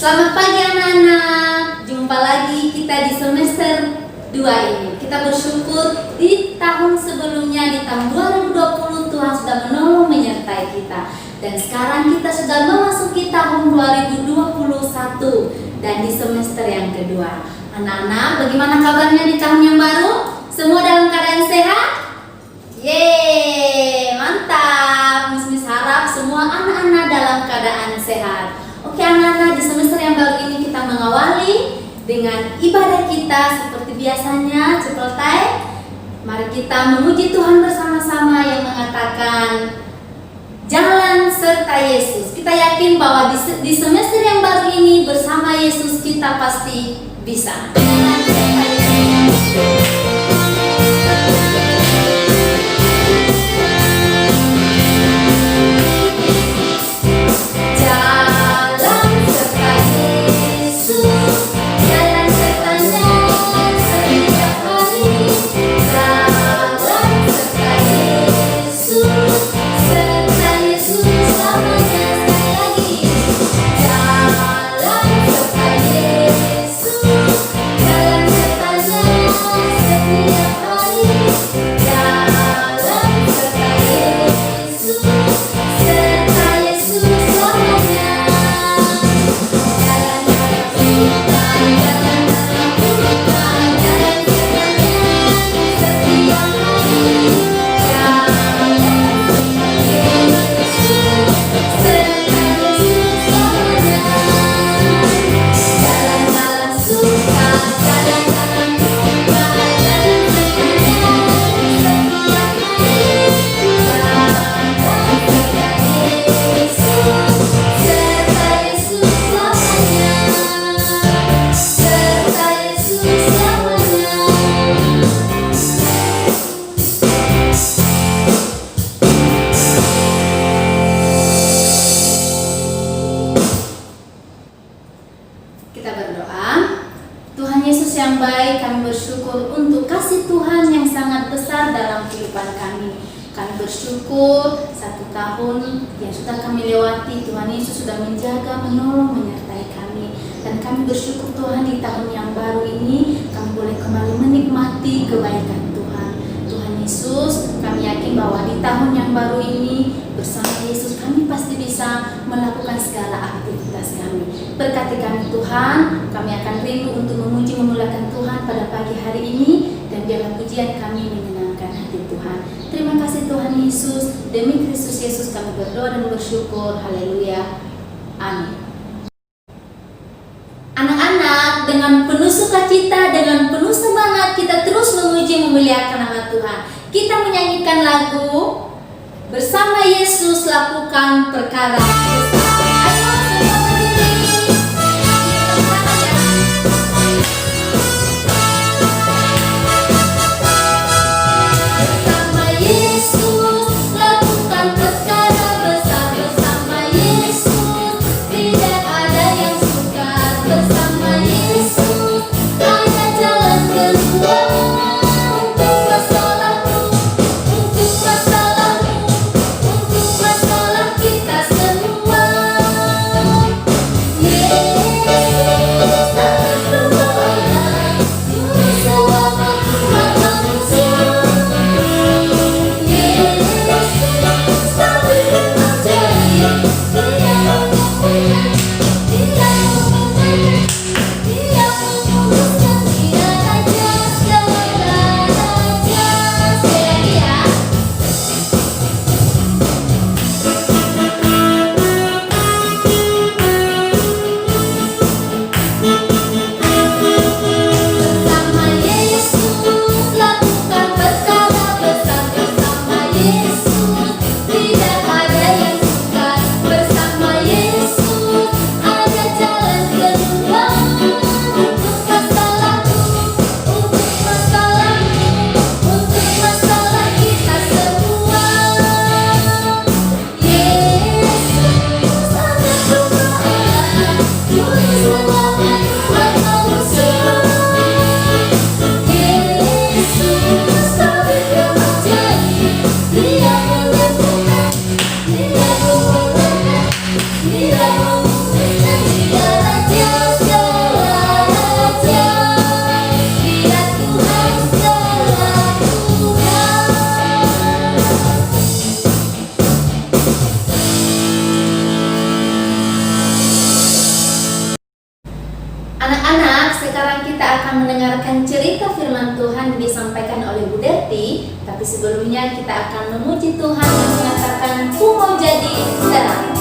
Selamat pagi anak-anak, jumpa lagi kita di semester 2 ini. Kita bersyukur di tahun sebelumnya, di tahun 2020 Tuhan sudah menolong menyertai kita. Dan sekarang kita sudah memasuki tahun 2021 dan di semester yang kedua. Anak-anak, bagaimana kabarnya di tahun yang baru? Semua dalam keadaan sehat? Yeay, mantap. Miss harap semua anak-anak dalam keadaan sehat. Oke anak-anak, di semester yang baru ini kita mengawali dengan ibadah kita seperti biasanya. Cepetai, mari kita memuji Tuhan bersama-sama yang mengatakan jalan serta Yesus. Kita yakin bahwa di semester yang baru ini bersama Yesus kita pasti bisa. Kita berdoa. Tuhan Yesus yang baik, kami bersyukur untuk kasih Tuhan yang sangat besar dalam kehidupan kami. Kami bersyukur 1 tahun yang sudah kami lewati, Tuhan Yesus sudah menjaga, menolong, menyertai kami. Dan kami bersyukur Tuhan di tahun yang baru ini kami boleh kembali menikmati kebaikan Tuhan. Tuhan Yesus, kami yakin bahwa di tahun yang baru ini bersama Yesus kami pasti bisa melakukan segala aktivitas kami. Berkati kami Tuhan, kami akan rindu untuk memuji memuliakan Tuhan pada pagi hari ini, dan biarlah pujian kami menyenangkan hati Tuhan. Terima kasih Tuhan Yesus, demi Kristus Yesus kami berdoa dan bersyukur. Haleluya. Amin. Anak-anak, dengan penuh sukacita, dengan penuh semangat kita terus memuji memuliakan nama Tuhan. Kita menyanyikan lagu Bersama Yesus Lakukan Perkara Besar. Ayo semua berdiri. Bersama Yesus lakukan perkara besar. Bersama Yesus tidak ada yang sukar. Bersama Yesus ada jalan keluar. Untuk masalahmu, untuk masalahmu, untuk masalah kita semua. akan mendengarkan cerita firman Tuhan disampaikan oleh Bu Derti, tapi sebelumnya kita akan memuji Tuhan yang mengatakan, "Ku mau jadi terang."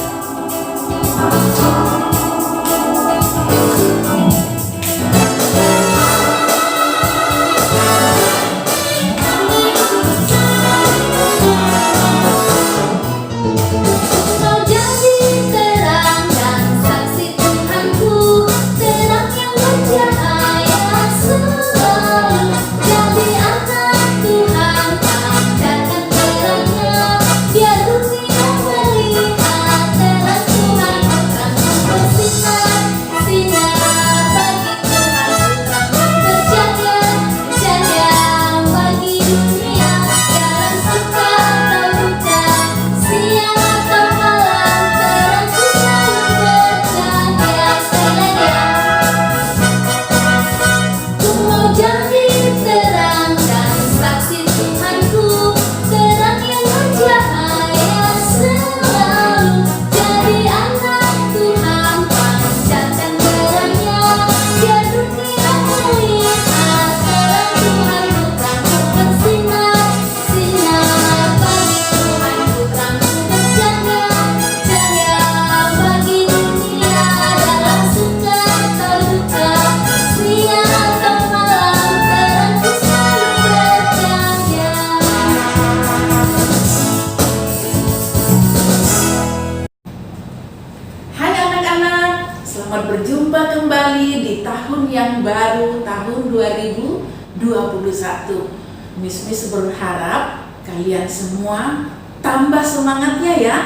Selamat berjumpa kembali di tahun yang baru, tahun 2021. Miss berharap kalian semua tambah semangatnya ya.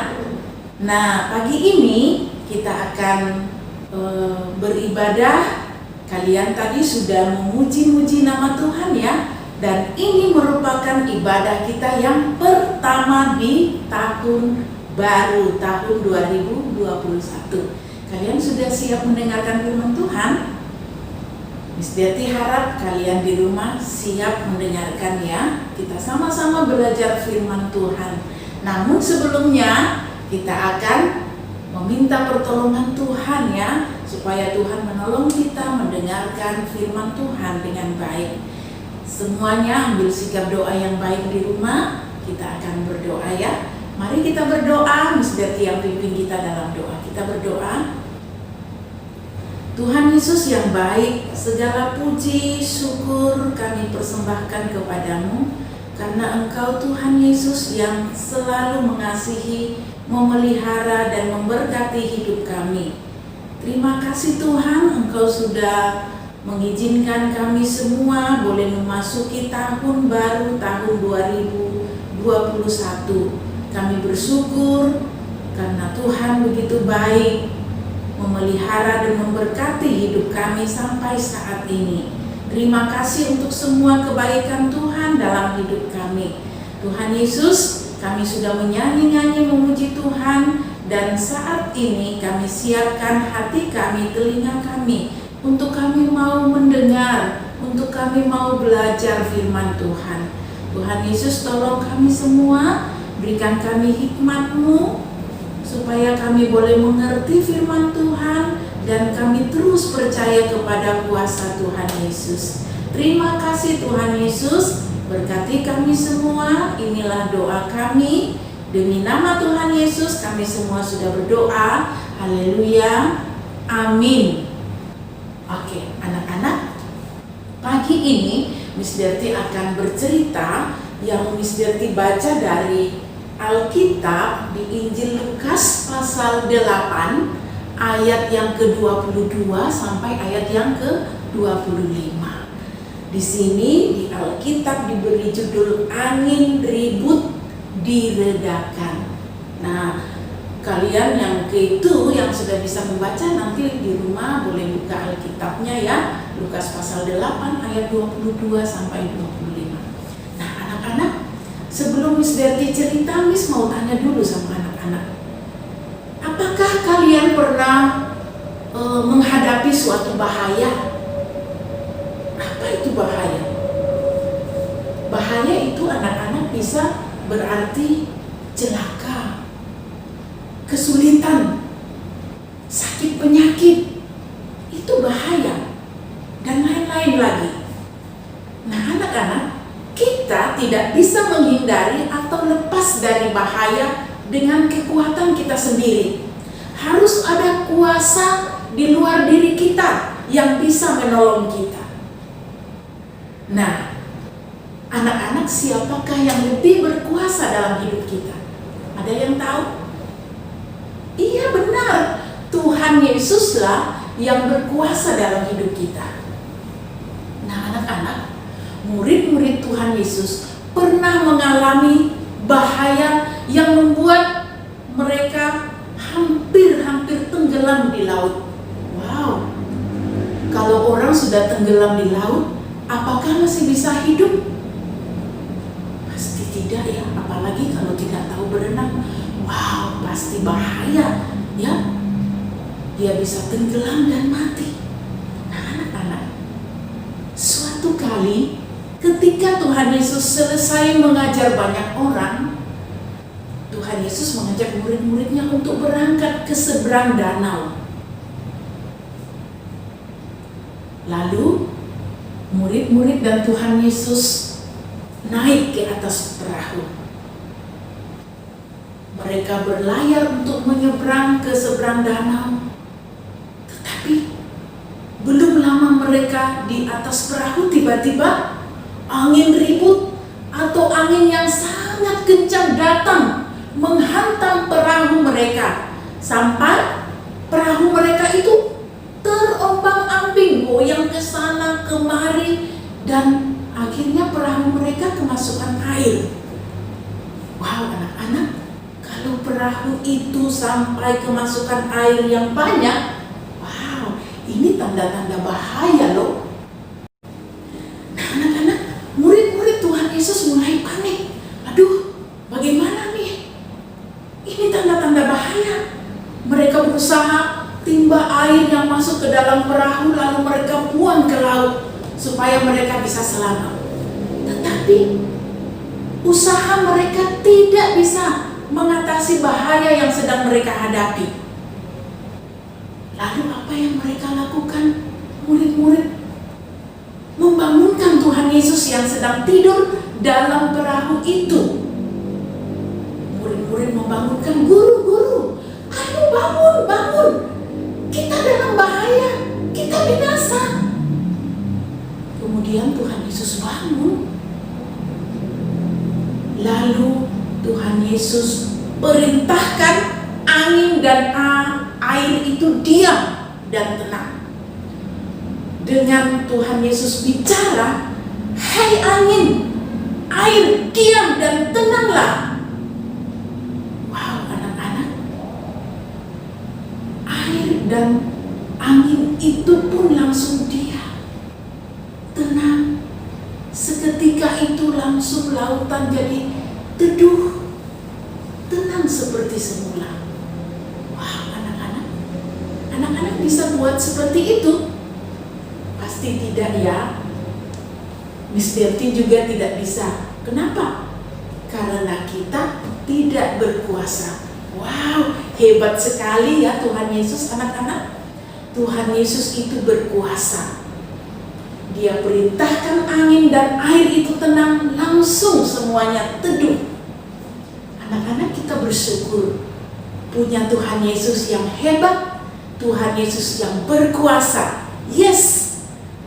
Nah, pagi ini kita akan beribadah. Kalian tadi sudah memuji-muji nama Tuhan ya. Dan ini merupakan ibadah kita yang pertama di tahun baru, tahun 2021. Kalian sudah siap mendengarkan firman Tuhan? Miss Derti harap kalian di rumah siap mendengarkan ya. Kita sama-sama belajar firman Tuhan. Namun sebelumnya kita akan meminta pertolongan Tuhan ya, supaya Tuhan menolong kita mendengarkan firman Tuhan dengan baik. Semuanya ambil sikap doa yang baik di rumah. Kita akan berdoa ya. Mari kita berdoa, Miss Derti yang pimpin kita dalam doa. Kita berdoa. Tuhan Yesus yang baik, segala puji, syukur kami persembahkan kepadamu, karena Engkau Tuhan Yesus yang selalu mengasihi, memelihara dan memberkati hidup kami. Terima kasih Tuhan, Engkau sudah mengizinkan kami semua boleh memasuki tahun baru, tahun 2021. Kami bersyukur karena Tuhan begitu baik memelihara dan memberkati hidup kami sampai saat ini. Terima kasih untuk semua kebaikan Tuhan dalam hidup kami. Tuhan Yesus, kami sudah menyanyi-nyanyi memuji Tuhan, dan saat ini kami siapkan hati kami, telinga kami, untuk kami mau mendengar, untuk kami mau belajar firman Tuhan. Tuhan Yesus, tolong kami semua, berikan kami hikmat-Mu, supaya kami boleh mengerti firman Tuhan dan kami terus percaya kepada kuasa Tuhan Yesus. Terima kasih Tuhan Yesus, berkati kami semua. Inilah doa kami, demi nama Tuhan Yesus kami semua sudah berdoa. Haleluya, amin. Oke, anak-anak, pagi ini Miss Derti akan bercerita yang Miss Derti baca dari Alkitab di Injil Lukas pasal 8 ayat yang ke-22 sampai ayat yang ke-25. Di sini di Alkitab diberi judul angin ribut diredakan. Nah, kalian yang yang sudah bisa membaca nanti di rumah boleh buka Alkitabnya ya. Lukas pasal 8 ayat 22 sampai 25. Nah, anak-anak, sebelum Miss Derti cerita, Miss mau tanya dulu sama anak-anak. Apakah kalian pernah menghadapi suatu bahaya? Apa itu bahaya? Bahaya itu anak-anak bisa berarti celaka, kesulitan, sakit penyakit. Itu bahaya. Dan lain-lain lagi. lepas dari bahaya dengan kekuatan kita sendiri. Harus ada kuasa di luar diri kita yang bisa menolong kita. Nah, anak-anak, siapakah yang lebih berkuasa dalam hidup kita? Ada yang tahu? Iya, benar. Tuhan Yesuslah yang berkuasa dalam hidup kita. Nah, anak-anak, murid-murid Tuhan Yesus pernah mengalami bahaya yang membuat mereka hampir-hampir tenggelam di laut. Wow. Kalau orang sudah tenggelam di laut, apakah masih bisa hidup? Pasti tidak ya, apalagi kalau tidak tahu berenang. Wow, pasti bahaya ya. Dia bisa tenggelam dan mati. Nah, anak-anak, suatu kali ketika Tuhan Yesus selesai mengajar banyak orang, Tuhan Yesus mengajak murid-muridnya untuk berangkat ke seberang danau. Lalu murid-murid dan Tuhan Yesus naik ke atas perahu. Mereka berlayar untuk menyeberang ke seberang danau. Tetapi belum lama mereka di atas perahu, tiba-tiba angin ribut atau angin yang sangat kencang datang menghantam perahu mereka, sampai perahu mereka itu terombang-ambing, goyang ke sana kemari, dan akhirnya perahu mereka kemasukan air. Wow, anak-anak, kalau perahu itu sampai kemasukan air yang banyak, wow, ini tanda-tanda bahaya loh. Nah, anak-anak, murid-murid Tuhan Yesus mulai panik. Aduh, bagaimana nih? Ini tanda-tanda bahaya. Mereka berusaha timba air yang masuk ke dalam perahu, lalu mereka buang ke laut supaya mereka bisa selamat. Tetapi usaha mereka tidak bisa mengatasi bahaya yang sedang mereka hadapi. Lalu apa yang mereka lakukan? Murid-murid membangunkan Tuhan Yesus yang sedang tidur dalam perahu itu. Murid-murid membangunkan, "Guru, ayo bangun. Kita dalam bahaya, kita binasa." Kemudian Tuhan Yesus bangun. Lalu Tuhan Yesus perintahkan angin dan air itu diam dan tenang. Dengan Tuhan Yesus bicara, "Hai angin, air, diam dan tenanglah." Wow, anak-anak, air dan angin itu pun langsung diam, tenang. Seketika itu langsung lautan jadi teduh, tenang seperti semula. Wow, anak-anak bisa buat seperti itu? Pasti tidak ya. Miss Berti juga tidak bisa. Kenapa? Karena kita tidak berkuasa. Wow, hebat sekali ya Tuhan Yesus, anak-anak. Tuhan Yesus itu berkuasa. Dia perintahkan angin dan air itu tenang, langsung semuanya teduh. Anak-anak, kita bersyukur punya Tuhan Yesus yang hebat, Tuhan Yesus yang berkuasa. Yes.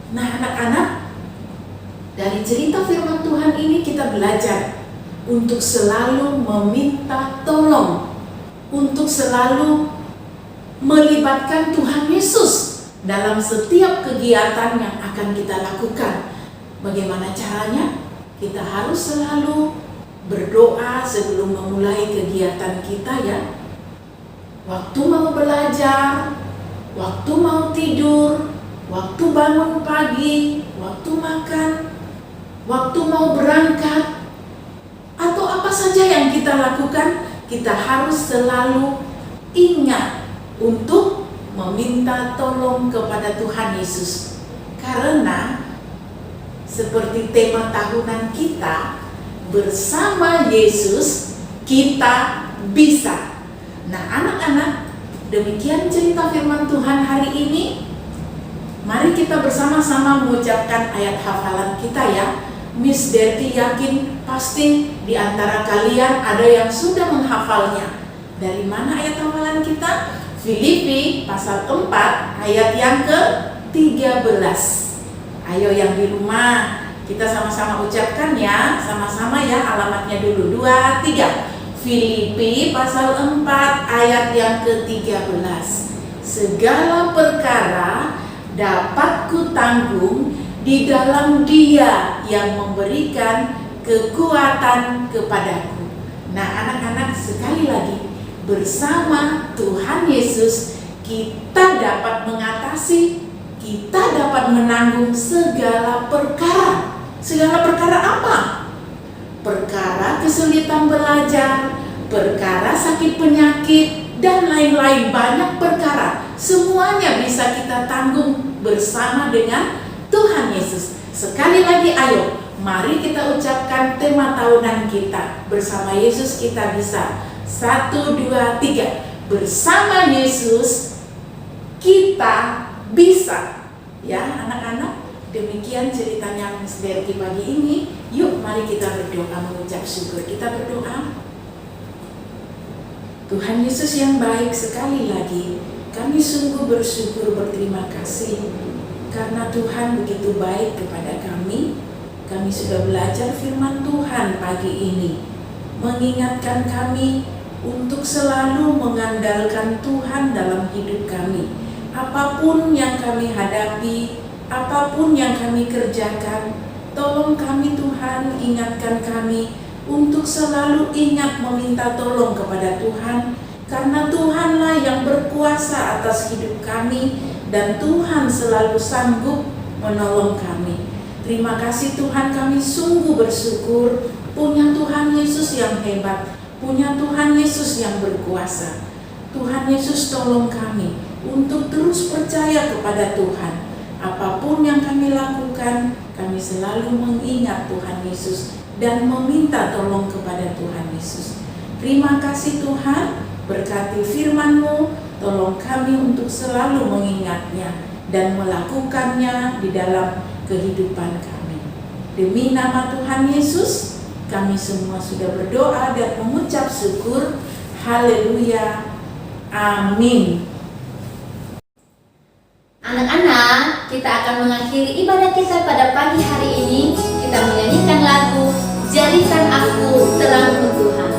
Nah, anak-anak, dari cerita firman Tuhan ini kita belajar untuk selalu meminta tolong, untuk selalu melibatkan Tuhan Yesus dalam setiap kegiatan yang akan kita lakukan. Bagaimana caranya? Kita harus selalu berdoa sebelum memulai kegiatan kita ya. Waktu mau belajar, waktu mau tidur, waktu bangun pagi, waktu makan, waktu mau berangkat, atau apa saja yang kita lakukan, kita harus selalu ingat untuk meminta tolong kepada Tuhan Yesus. Karena seperti tema tahunan kita, bersama Yesus kita bisa. Nah, anak-anak, demikian cerita firman Tuhan hari ini. Mari kita bersama-sama mengucapkan ayat hafalan kita ya. Miss Derti yakin pasti di antara kalian ada yang sudah menghafalnya. Dari mana ayat hafalan kita? Filipi pasal 4 ayat yang ke-13. Ayo yang di rumah kita sama-sama ucapkan ya, sama-sama ya, alamatnya dulu. 2, 3. Filipi pasal 4 ayat yang ke-13. Segala perkara dapat kutanggung di dalam Dia yang memberikan kekuatan kepadaku. Nah, anak-anak, sekali lagi, bersama Tuhan Yesus kita dapat mengatasi, kita dapat menanggung segala perkara. Segala perkara apa? Perkara kesulitan belajar, perkara sakit penyakit, dan lain-lain, banyak perkara. Semuanya bisa kita tanggung bersama dengan Tuhan Yesus. Sekali lagi, ayo, mari kita ucapkan tema tahunan kita. Bersama Yesus kita bisa. 1, 2, 3. Bersama Yesus kita bisa. Ya anak-anak, demikian ceritanya Miss Derti pagi ini. Yuk mari kita berdoa mengucap syukur. Kita berdoa. Tuhan Yesus yang baik, sekali lagi kami sungguh bersyukur, berterima kasih karena Tuhan begitu baik kepada kami. Kami sudah belajar firman Tuhan pagi ini, mengingatkan kami untuk selalu mengandalkan Tuhan dalam hidup kami. Apapun yang kami hadapi, apapun yang kami kerjakan, tolong kami Tuhan, ingatkan kami untuk selalu ingat meminta tolong kepada Tuhan, karena Tuhanlah yang berkuasa atas hidup kami dan Tuhan selalu sanggup menolong kami. Terima kasih Tuhan, kami sungguh bersyukur punya Tuhan Yesus yang hebat, punya Tuhan Yesus yang berkuasa. Tuhan Yesus tolong kami untuk terus percaya kepada Tuhan. Apapun yang kami lakukan, kami selalu mengingat Tuhan Yesus dan meminta tolong kepada Tuhan Yesus. Terima kasih Tuhan, berkati firman-Mu, tolong kami untuk selalu mengingatnya dan melakukannya di dalam kehidupan kami. Demi nama Tuhan Yesus, kami semua sudah berdoa dan mengucap syukur. Haleluya. Amin. Anak-anak, kita akan mengakhiri ibadah kita pada pagi hari ini. Kita menyanyikan lagu Jadikan Aku Terangmu Tuhan.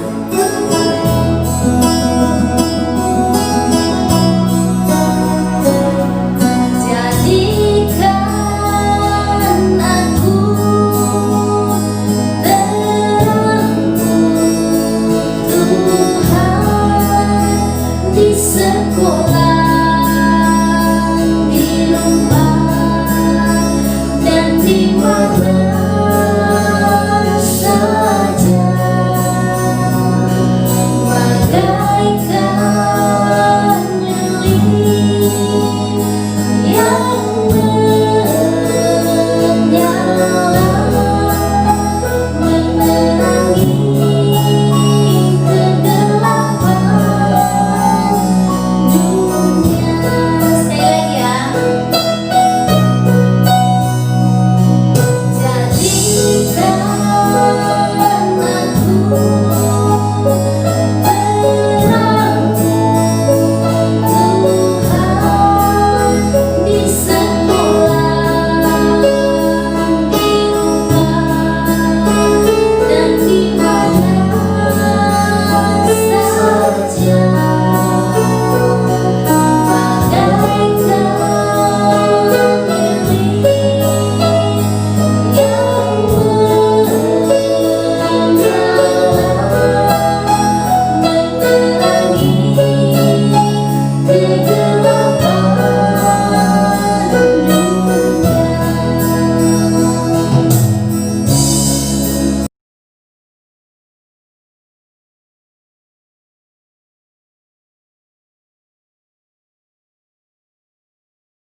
Sekolah